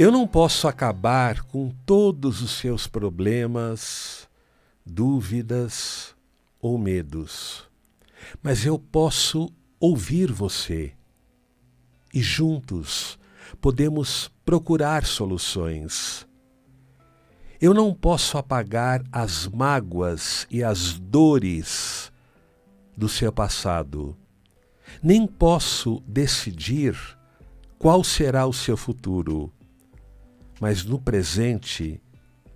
Eu não posso acabar com todos os seus problemas, dúvidas ou medos, mas eu posso ouvir você e juntos podemos procurar soluções. Eu não posso apagar as mágoas e as dores do seu passado, nem posso decidir qual será o seu futuro, mas no presente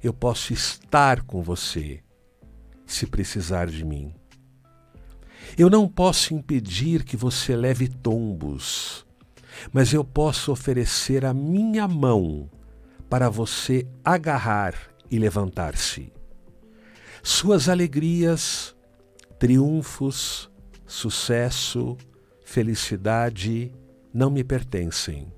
eu posso estar com você, se precisar de mim. Eu não posso impedir que você leve tombos, mas eu posso oferecer a minha mão para você agarrar e levantar-se. Suas alegrias, triunfos, sucesso, felicidade não me pertencem,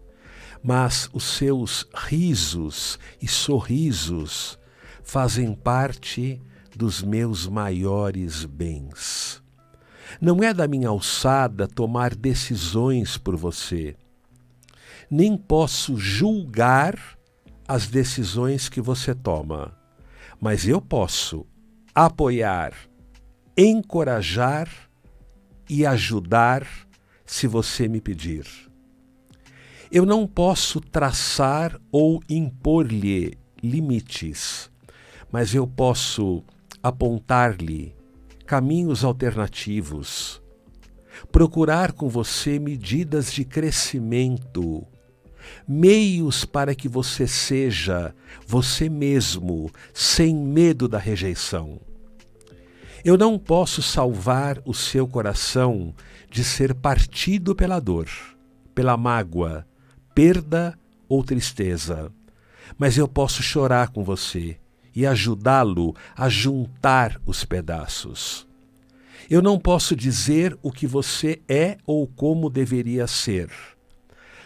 mas os seus risos e sorrisos fazem parte dos meus maiores bens. Não é da minha alçada tomar decisões por você, nem posso julgar as decisões que você toma, mas eu posso apoiar, encorajar e ajudar se você me pedir. Eu não posso traçar ou impor-lhe limites, mas eu posso apontar-lhe caminhos alternativos, procurar com você medidas de crescimento, meios para que você seja você mesmo, sem medo da rejeição. Eu não posso salvar o seu coração de ser partido pela dor, pela mágoa, perda ou tristeza, mas eu posso chorar com você e ajudá-lo a juntar os pedaços. Eu não posso dizer o que você é ou como deveria ser,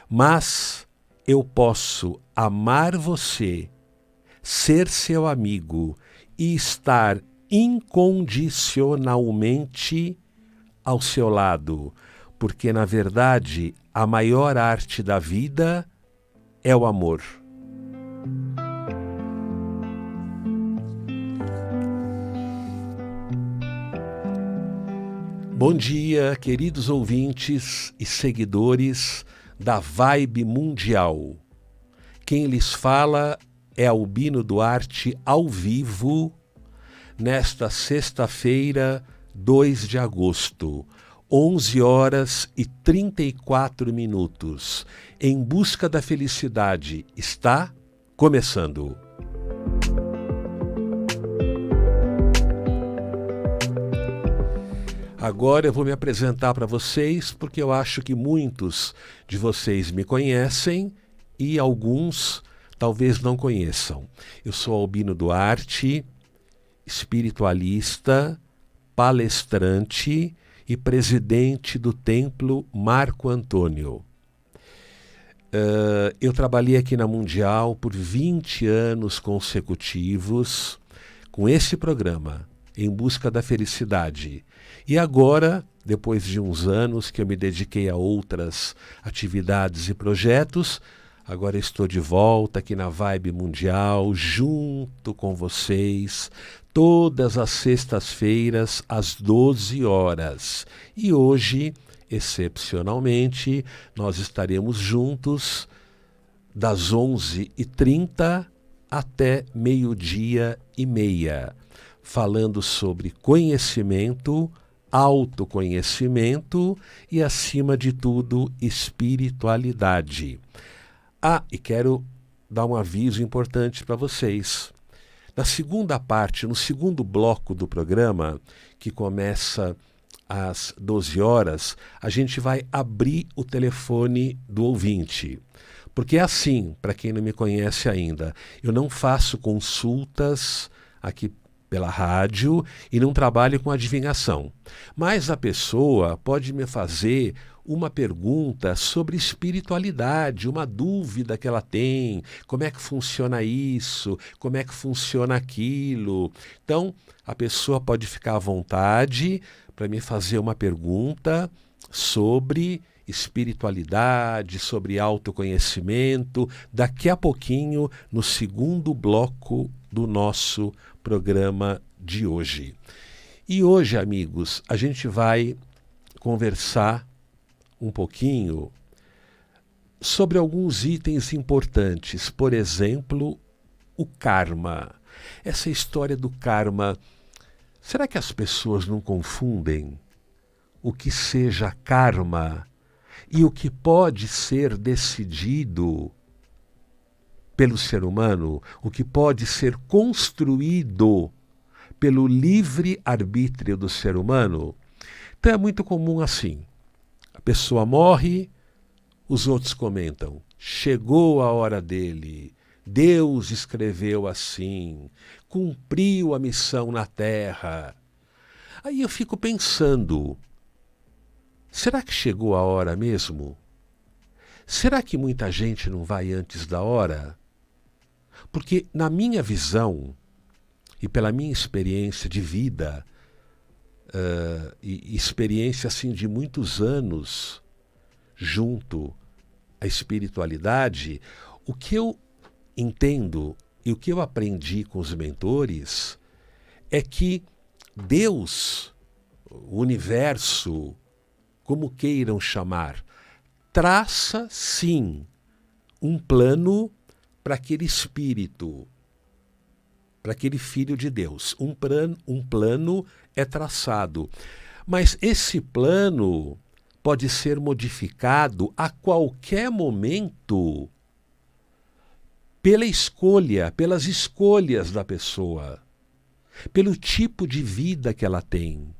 mas eu posso amar você, ser seu amigo e estar incondicionalmente ao seu lado, porque, na verdade, a maior arte da vida é o amor. Bom dia, queridos ouvintes e seguidores da Vibe Mundial. Quem lhes fala é Albino Duarte ao vivo, nesta sexta-feira, 2 de agosto, 11h34, Em Busca da Felicidade está começando. Agora eu vou me apresentar para vocês, porque eu acho que muitos de vocês me conhecem e alguns talvez não conheçam. Eu sou Albino Duarte, espiritualista, palestrante e presidente do Templo Marco Antônio. Eu trabalhei aqui na Mundial por 20 anos consecutivos com esse programa, Em Busca da Felicidade. E agora, depois de uns anos que eu me dediquei a outras atividades e projetos, agora estou de volta aqui na Vibe Mundial, junto com vocês, todas as sextas-feiras, às 12 horas. E hoje, excepcionalmente, nós estaremos juntos das 11h30 até 12h30, falando sobre conhecimento, autoconhecimento e, acima de tudo, espiritualidade. E quero dar um aviso importante para vocês. Na segunda parte, no segundo bloco do programa, que começa às 12 horas, a gente vai abrir o telefone do ouvinte. Porque é assim, para quem não me conhece ainda, eu não faço consultas aqui pela rádio e não trabalho com adivinhação. Mas a pessoa pode me fazer uma pergunta sobre espiritualidade, uma dúvida que ela tem, como é que funciona isso, como é que funciona aquilo. Então, a pessoa pode ficar à vontade para me fazer uma pergunta sobre espiritualidade, sobre autoconhecimento, daqui a pouquinho no segundo bloco do nosso programa de hoje. E hoje, amigos, a gente vai conversar um pouquinho sobre alguns itens importantes. Por exemplo, o karma. Essa história do karma, será que as pessoas não confundem o que seja karma e o que pode ser decidido pelo ser humano, o que pode ser construído pelo livre arbítrio do ser humano? Então é muito comum assim. A pessoa morre, os outros comentam: chegou a hora dele, Deus escreveu assim, cumpriu a missão na Terra. Aí eu fico pensando, será que chegou a hora mesmo? Será que muita gente não vai antes da hora? Porque na minha visão, e pela minha experiência de vida, e experiência assim de muitos anos junto à espiritualidade, o que eu entendo e o que eu aprendi com os mentores é que Deus, o universo, como queiram chamar, traça sim um plano para aquele espírito, para aquele filho de Deus. Um plano é traçado, mas esse plano pode ser modificado a qualquer momento pelas escolhas da pessoa, pelo tipo de vida que ela tem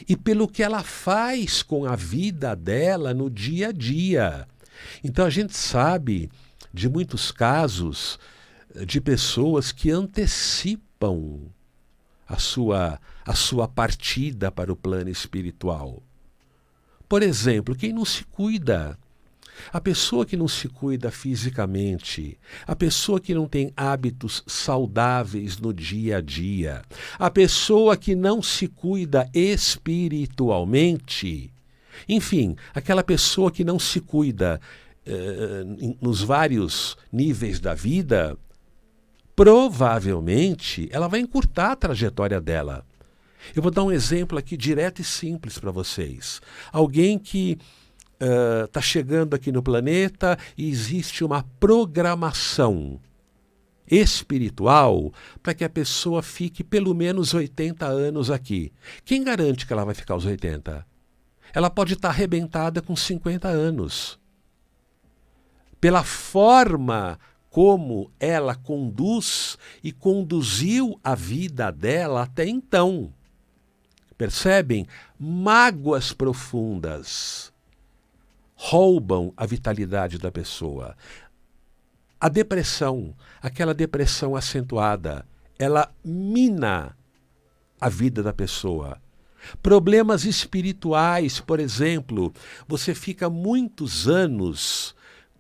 e pelo que ela faz com a vida dela no dia a dia. Então a gente sabe de muitos casos de pessoas que antecipam a sua partida para o plano espiritual. Por exemplo, quem não se cuida, a pessoa que não se cuida fisicamente, a pessoa que não tem hábitos saudáveis no dia a dia, a pessoa que não se cuida espiritualmente, enfim, aquela pessoa que não se cuida nos vários níveis da vida, provavelmente ela vai encurtar a trajetória dela. Eu vou dar um exemplo aqui direto e simples para vocês. Alguém que está chegando aqui no planeta e existe uma programação espiritual para que a pessoa fique pelo menos 80 anos aqui. Quem garante que ela vai ficar os 80? Ela pode estar arrebentada com 50 anos. Pela forma como ela conduz e conduziu a vida dela até então. Percebem? Mágoas profundas roubam a vitalidade da pessoa. A depressão, aquela depressão acentuada, ela mina a vida da pessoa. Problemas espirituais, por exemplo, você fica muitos anos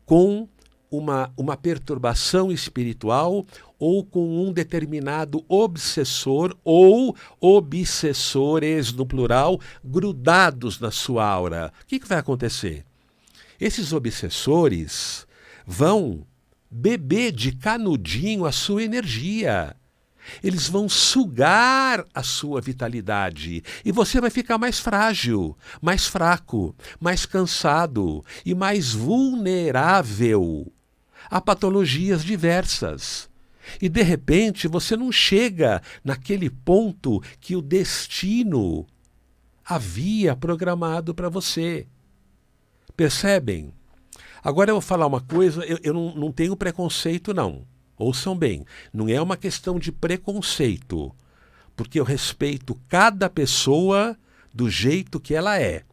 com uma perturbação espiritual ou com um determinado obsessor ou obsessores, no plural, grudados na sua aura. O que vai acontecer? Esses obsessores vão beber de canudinho a sua energia. Eles vão sugar a sua vitalidade e você vai ficar mais frágil, mais fraco, mais cansado e mais vulnerável a patologias diversas. E de repente você não chega naquele ponto que o destino havia programado para você. Percebem? Agora eu vou falar uma coisa, eu não tenho preconceito não. Ouçam bem, não é uma questão de preconceito, porque eu respeito cada pessoa do jeito que ela é.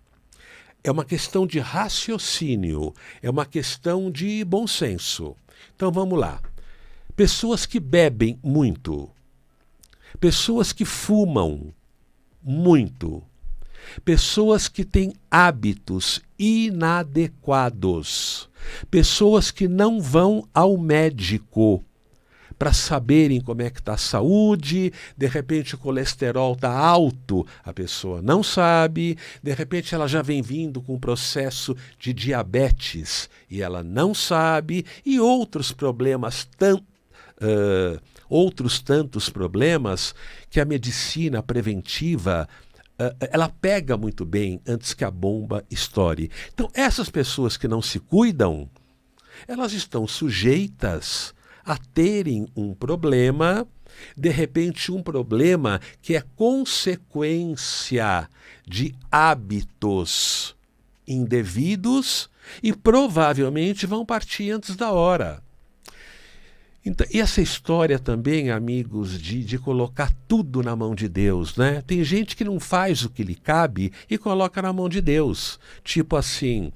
É uma questão de raciocínio, é uma questão de bom senso. Então vamos lá. Pessoas que bebem muito, pessoas que fumam muito, pessoas que têm hábitos inadequados, pessoas que não vão ao médico, para saberem como é que está a saúde. De repente o colesterol está alto, a pessoa não sabe. De repente ela já vem vindo com um processo de diabetes e ela não sabe. E outros problemas, outros tantos problemas que a medicina preventiva ela pega muito bem antes que a bomba estoure. Então, essas pessoas que não se cuidam, elas estão sujeitas a terem um problema, de repente um problema que é consequência de hábitos indevidos e provavelmente vão partir antes da hora. Então, e essa história também, amigos, de colocar tudo na mão de Deus, né? Tem gente que não faz o que lhe cabe e coloca na mão de Deus. Tipo assim,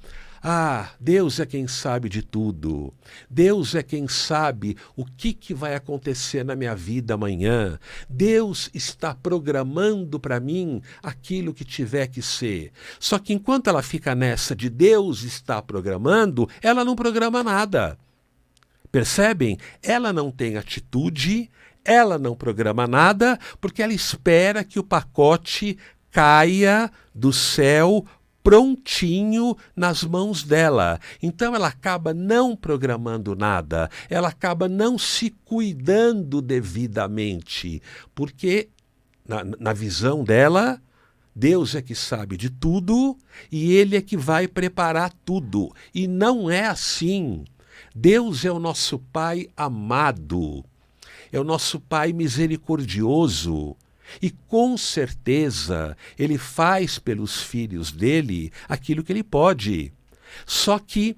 Deus é quem sabe de tudo. Deus é quem sabe o que vai acontecer na minha vida amanhã. Deus está programando para mim aquilo que tiver que ser. Só que enquanto ela fica nessa de Deus está programando, ela não programa nada. Percebem? Ela não tem atitude, ela não programa nada, porque ela espera que o pacote caia do céu prontinho nas mãos dela. Então ela acaba não programando nada, ela acaba não se cuidando devidamente, porque na visão dela, Deus é que sabe de tudo e Ele é que vai preparar tudo. E não é assim. Deus é o nosso Pai amado, é o nosso Pai misericordioso e com certeza Ele faz pelos filhos dele aquilo que Ele pode. Só que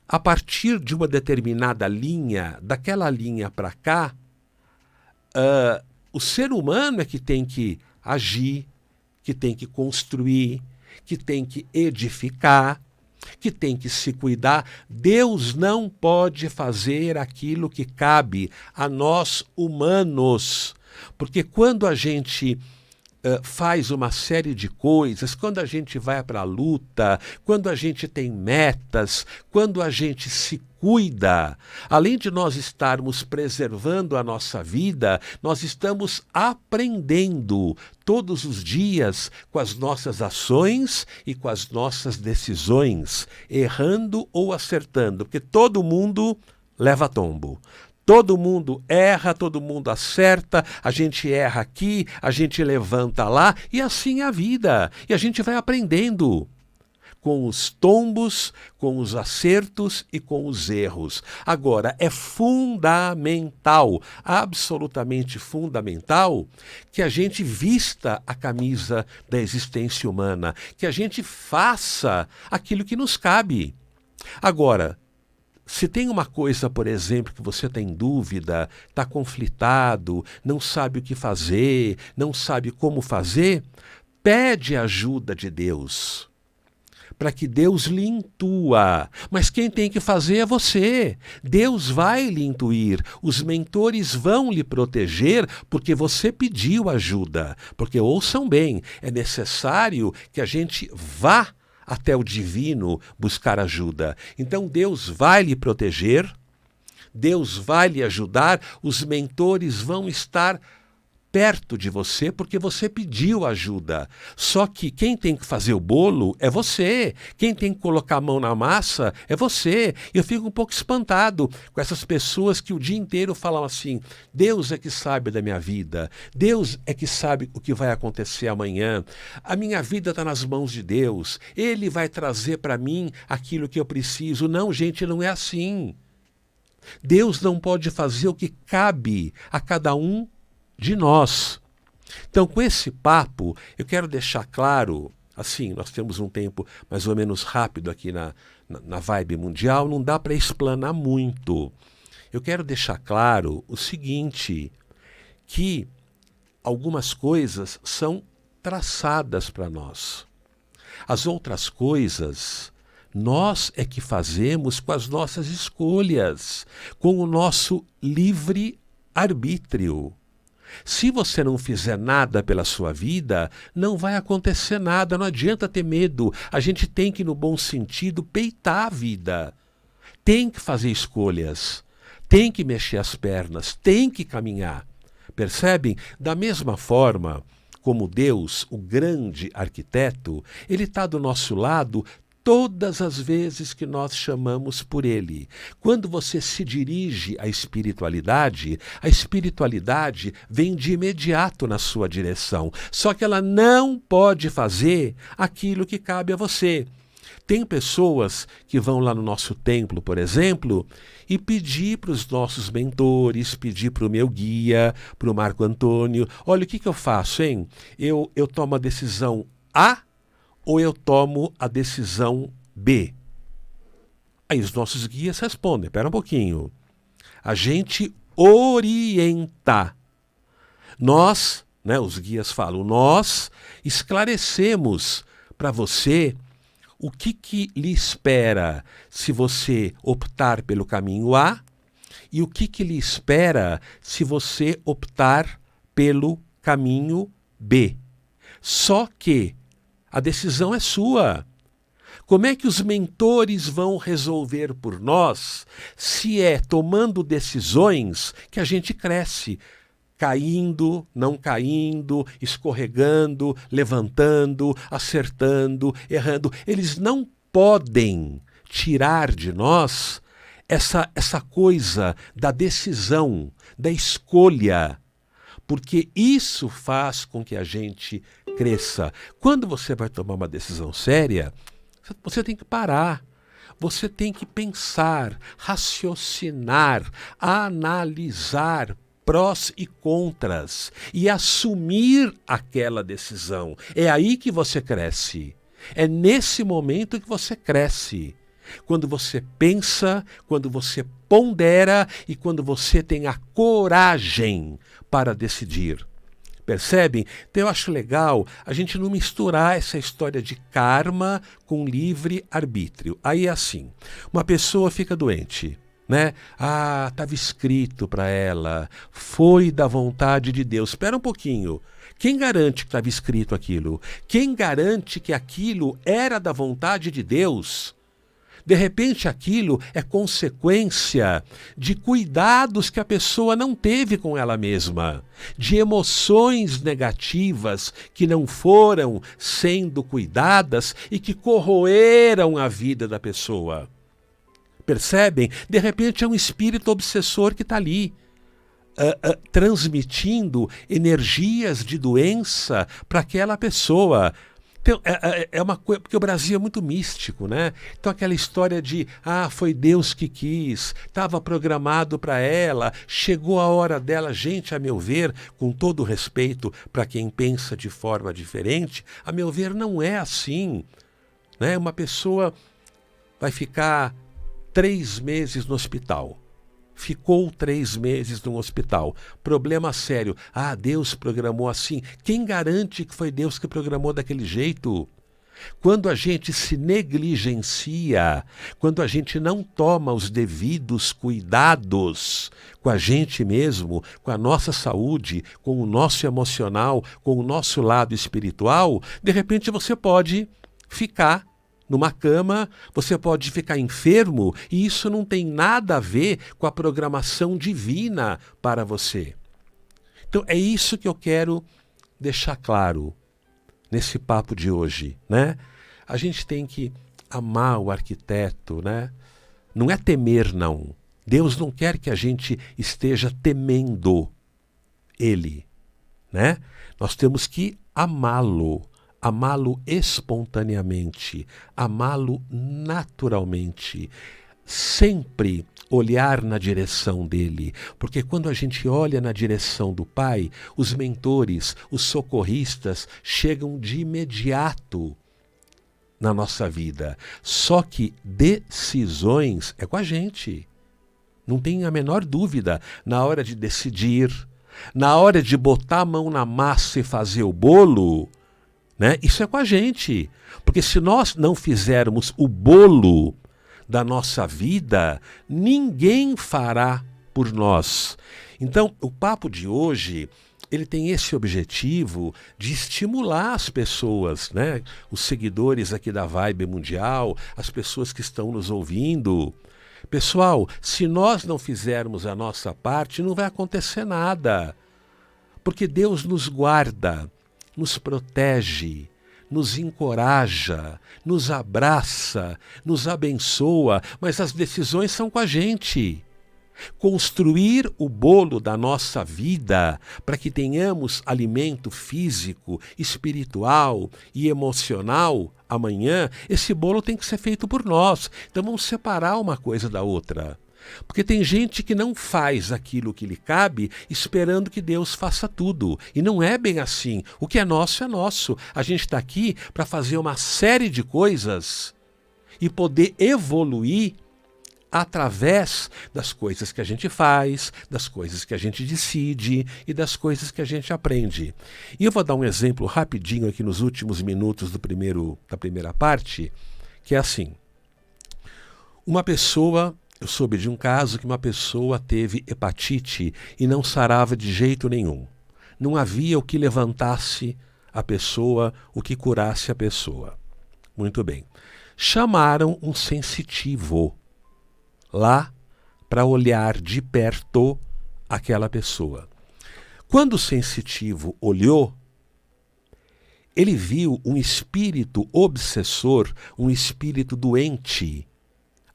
a partir de uma determinada linha, daquela linha para cá, o ser humano é que tem que agir, que tem que construir, que tem que edificar, que tem que se cuidar. Deus não pode fazer aquilo que cabe a nós humanos, porque quando a gente faz uma série de coisas, quando a gente vai para a luta, quando a gente tem metas, quando a gente se cuida, além de nós estarmos preservando a nossa vida, nós estamos aprendendo todos os dias com as nossas ações e com as nossas decisões, errando ou acertando, porque todo mundo leva tombo. Todo mundo erra, todo mundo acerta, a gente erra aqui, a gente levanta lá, e assim é a vida. E a gente vai aprendendo com os tombos, com os acertos e com os erros. Agora, é fundamental, absolutamente fundamental, que a gente vista a camisa da existência humana, que a gente faça aquilo que nos cabe. Agora, se tem uma coisa, por exemplo, que você tem dúvida, está conflitado, não sabe o que fazer, não sabe como fazer, pede ajuda de Deus, para que Deus lhe intua. Mas quem tem que fazer é você. Deus vai lhe intuir, os mentores vão lhe proteger, porque você pediu ajuda. Porque, ouçam bem, é necessário que a gente vá até o divino buscar ajuda. Então Deus vai lhe proteger, Deus vai lhe ajudar, os mentores vão estar perto de você porque você pediu ajuda. Só que quem tem que fazer o bolo é você. Quem tem que colocar a mão na massa é você. Eu fico um pouco espantado com essas pessoas que o dia inteiro falam assim: Deus é que sabe da minha vida. Deus é que sabe o que vai acontecer amanhã. A minha vida está nas mãos de Deus. Ele vai trazer para mim aquilo que eu preciso. Não, gente, não é assim. Deus não pode fazer o que cabe a cada um de nós. Então, com esse papo, eu quero deixar claro, assim, nós temos um tempo mais ou menos rápido aqui na Vibe Mundial, não dá para explanar muito. Eu quero deixar claro o seguinte, que algumas coisas são traçadas para nós. As outras coisas, nós é que fazemos com as nossas escolhas, com o nosso livre arbítrio. Se você não fizer nada pela sua vida, não vai acontecer nada, não adianta ter medo. A gente tem que, no bom sentido, peitar a vida. Tem que fazer escolhas. tem que mexer as pernas, tem que caminhar. Percebem? Da mesma forma como Deus, o grande arquiteto, ele está do nosso lado todas as vezes que nós chamamos por Ele. Quando você se dirige à espiritualidade, a espiritualidade vem de imediato na sua direção. Só que ela não pode fazer aquilo que cabe a você. Tem pessoas que vão lá no nosso templo, por exemplo, e pedir para os nossos mentores, pedir para o meu guia, para o Marco Antônio, olha, o que eu faço, hein? Eu tomo a decisão A ou eu tomo a decisão B? Aí os nossos guias respondem, espera um pouquinho. A gente orienta. Nós, os guias falam, nós esclarecemos para você o que lhe espera se você optar pelo caminho A e o que lhe espera se você optar pelo caminho B. Só que a decisão é sua. Como é que os mentores vão resolver por nós se é tomando decisões que a gente cresce? Caindo, não caindo, escorregando, levantando, acertando, errando. Eles não podem tirar de nós essa coisa da decisão, da escolha, porque isso faz com que a gente cresça. Quando você vai tomar uma decisão séria, você tem que parar. Você tem que pensar, raciocinar, analisar prós e contras e assumir aquela decisão. É aí que você cresce. É nesse momento que você cresce. Quando você pensa, quando você pondera e quando você tem a coragem para decidir. Percebem? Então eu acho legal a gente não misturar essa história de karma com livre-arbítrio. Aí é assim, uma pessoa fica doente, estava escrito para ela, foi da vontade de Deus. Espera um pouquinho. Quem garante que estava escrito aquilo? Quem garante que aquilo era da vontade de Deus? De repente aquilo é consequência de cuidados que a pessoa não teve com ela mesma, de emoções negativas que não foram sendo cuidadas e que corroeram a vida da pessoa. Percebem? De repente é um espírito obsessor que está ali, transmitindo energias de doença para aquela pessoa. Então, é uma coisa, porque o Brasil é muito místico, Então aquela história de, foi Deus que quis, estava programado para ela, chegou a hora dela. Gente, a meu ver, com todo o respeito para quem pensa de forma diferente, a meu ver não é assim, Uma pessoa vai ficar 3 meses no hospital. Ficou 3 meses no hospital. Problema sério. Deus programou assim. Quem garante que foi Deus que programou daquele jeito? Quando a gente se negligencia, quando a gente não toma os devidos cuidados com a gente mesmo, com a nossa saúde, com o nosso emocional, com o nosso lado espiritual, de repente você pode ficar numa cama, você pode ficar enfermo e isso não tem nada a ver com a programação divina para você. Então é isso que eu quero deixar claro nesse papo de hoje, A gente tem que amar o arquiteto, Não é temer, não. Deus não quer que a gente esteja temendo Ele, Nós temos que amá-lo. Amá-lo espontaneamente, amá-lo naturalmente, sempre olhar na direção dele, porque quando a gente olha na direção do Pai, os mentores, os socorristas chegam de imediato na nossa vida. Só que decisões é com a gente. Não tem a menor dúvida, na hora de decidir, na hora de botar a mão na massa e fazer o bolo, isso é com a gente, porque se nós não fizermos o bolo da nossa vida, ninguém fará por nós. Então, o papo de hoje, ele tem esse objetivo de estimular as pessoas, os seguidores aqui da Vibe Mundial, as pessoas que estão nos ouvindo. Pessoal, se nós não fizermos a nossa parte, não vai acontecer nada. Porque Deus nos guarda, nos protege, nos encoraja, nos abraça, nos abençoa, mas as decisões são com a gente. Construir o bolo da nossa vida para que tenhamos alimento físico, espiritual e emocional amanhã, esse bolo tem que ser feito por nós. Então vamos separar uma coisa da outra. Porque tem gente que não faz aquilo que lhe cabe esperando que Deus faça tudo. E não é bem assim. O que é nosso é nosso. A gente está aqui para fazer uma série de coisas e poder evoluir através das coisas que a gente faz, das coisas que a gente decide e das coisas que a gente aprende. E eu vou dar um exemplo rapidinho aqui nos últimos minutos da primeira parte, que é assim. Eu soube de um caso que uma pessoa teve hepatite e não sarava de jeito nenhum. Não havia o que levantasse a pessoa, o que curasse a pessoa. Muito bem. Chamaram um sensitivo lá para olhar de perto aquela pessoa. Quando o sensitivo olhou, ele viu um espírito obsessor, um espírito doente,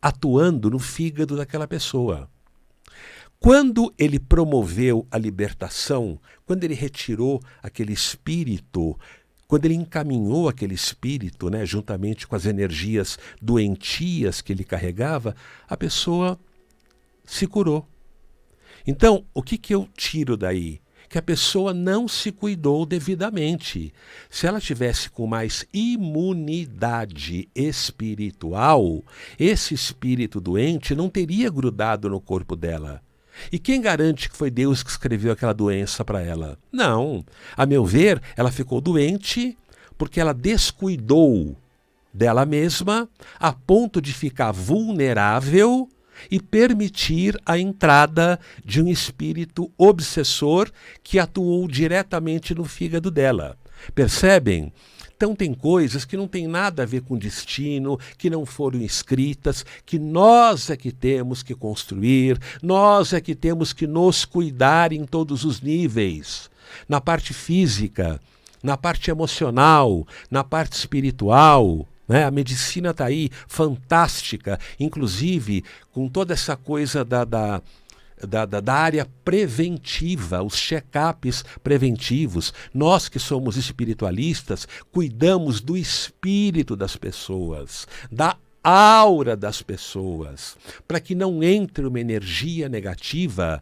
atuando no fígado daquela pessoa. Quando ele promoveu a libertação, quando ele retirou aquele espírito, quando ele encaminhou aquele espírito, juntamente com as energias doentias que ele carregava, a pessoa se curou. Então, o que eu tiro daí? Que a pessoa não se cuidou devidamente. Se ela tivesse com mais imunidade espiritual, esse espírito doente não teria grudado no corpo dela. E quem garante que foi Deus que escreveu aquela doença para ela? Não. A meu ver, ela ficou doente porque ela descuidou dela mesma a ponto de ficar vulnerável e permitir a entrada de um espírito obsessor que atuou diretamente no fígado dela. Percebem? Então tem coisas que não têm nada a ver com destino, que não foram escritas, que nós é que temos que construir, nós é que temos que nos cuidar em todos os níveis. Na parte física, na parte emocional, na parte espiritual. A medicina está aí, fantástica, inclusive com toda essa coisa da área preventiva, os check-ups preventivos. Nós que somos espiritualistas, cuidamos do espírito das pessoas, da aura das pessoas, para que não entre uma energia negativa,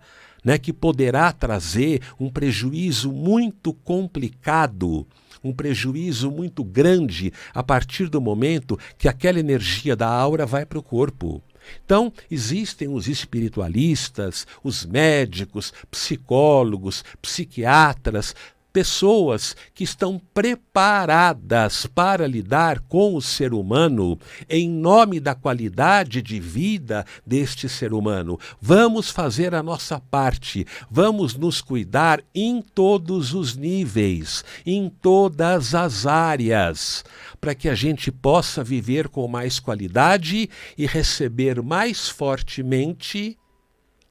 que poderá trazer um prejuízo muito complicado, um prejuízo muito grande a partir do momento que aquela energia da aura vai para o corpo. Então, existem os espiritualistas, os médicos, psicólogos, psiquiatras, pessoas que estão preparadas para lidar com o ser humano em nome da qualidade de vida deste ser humano. Vamos fazer a nossa parte, vamos nos cuidar em todos os níveis, em todas as áreas, para que a gente possa viver com mais qualidade e receber mais fortemente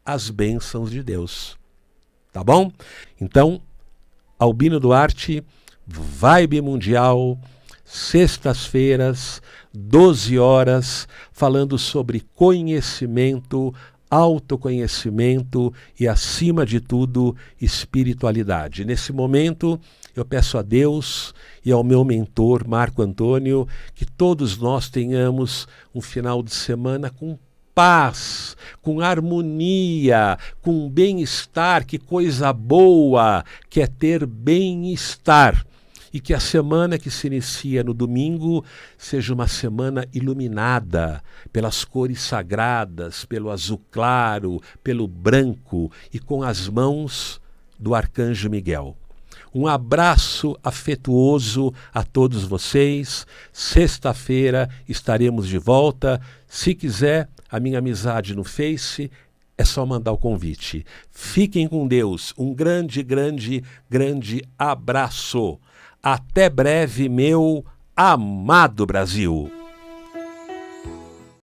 as bênçãos de Deus. Tá bom? Então, Albino Duarte, Vibe Mundial, sextas-feiras, 12 horas, falando sobre conhecimento, autoconhecimento e, acima de tudo, espiritualidade. Nesse momento, eu peço a Deus e ao meu mentor, Marco Antônio, que todos nós tenhamos um final de semana com paz, com harmonia, com bem-estar. Que coisa boa que é ter bem-estar. E que a semana que se inicia no domingo seja uma semana iluminada pelas cores sagradas, pelo azul claro, pelo branco e com as mãos do Arcanjo Miguel. Um abraço afetuoso a todos vocês. Sexta-feira estaremos de volta. Se quiser, a minha amizade no Face, é só mandar o convite. Fiquem com Deus. Um grande, grande, grande abraço. Até breve, meu amado Brasil.